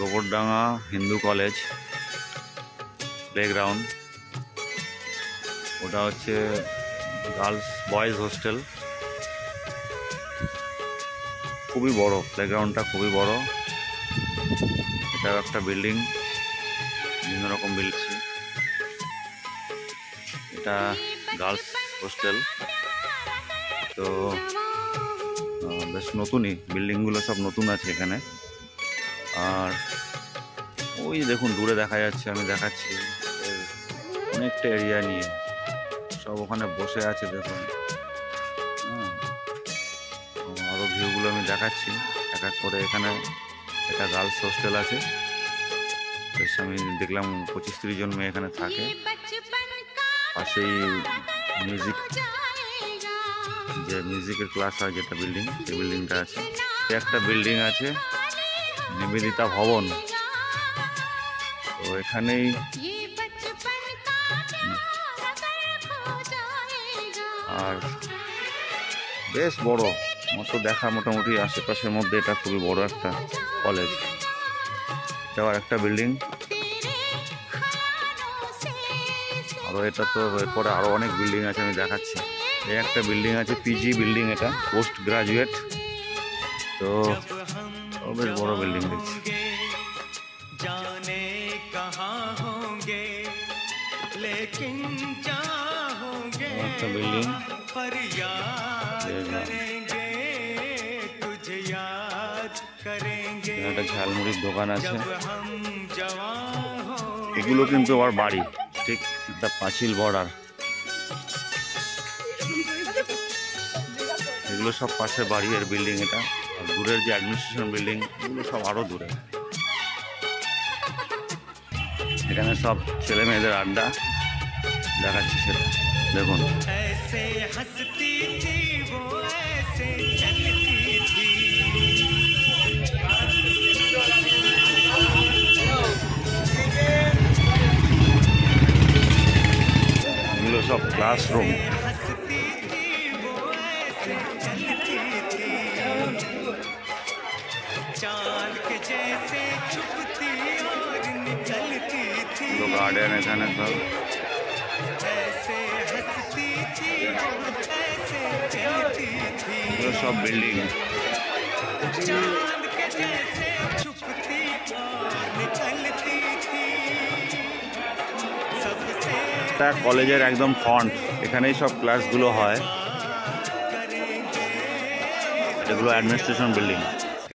Gobardanga Hindu college playground. ওটা হচ্ছে girls boys hostel. খুবই বড় প্লেগ্রাউন্ডটা, খুবই বড়। এটা একটা বিল্ডিং, বিভিন্ন রকম বিল্ডিং। এটা গার্লস হোস্টেল। তো বেশ নতুনই, বিল্ডিংগুলো সব নতুন আছে এখানে। আর ওই দেখুন দূরে দেখা যাচ্ছে, আমি দেখাচ্ছি, অনেকটা এরিয়া নিয়ে সব ওখানে বসে আছে দেখুন। আরও ভিউগুলো আমি দেখাচ্ছি এক এক করে। এখানে একটা গার্লস হোস্টেল আছে, বেশ আমি দেখলাম 25-30 জন মেয়ে এখানে থাকে। পাশেই মিউজিকের ক্লাস হয়, যেটা বিল্ডিং, সেই বিল্ডিংটা আছে। একটা বিল্ডিং আছে নিবেদিতা ভবন, তো এখানেই আর বেশ বড় মতো দেখা, মোটামুটি আশেপাশের মধ্যে এটা খুবই বড় একটা কলেজ। এটা আর একটা বিল্ডিং, আরও এটা তো এরপরে আরও অনেক বিল্ডিং আছে, আমি দেখাচ্ছি। এই একটা বিল্ডিং আছে পিজি বিল্ডিং, এটা পোস্ট গ্রাজুয়েট। তো বেশ বড় বিল্ডিং দেখছি। একটা বিল্ডিং, একটা ঝালমুড়ির দোকান আছে। এগুলো কিন্তু আমার বাড়ি, ঠিক একটা পাঁচিল বর্ডার। এগুলো সব পাশে বাড়ি এর বিল্ডিং। এটা আর দূরের যে অ্যাডমিনিস্ট্রেশন বিল্ডিং, এগুলো সব আরো দূরে। এখানে সব ছেলে মেয়েদের আড্ডা দেখাচ্ছি, সেটা দেখুন। এগুলো সব ক্লাসরুম। গার্ডেন এখানে সব, এগুলো সব বিল্ডিং। এটা কলেজের একদম ফ্রন্ট, এখানেই সব ক্লাসগুলো হয়। এগুলো অ্যাডমিনিস্ট্রেশন বিল্ডিং।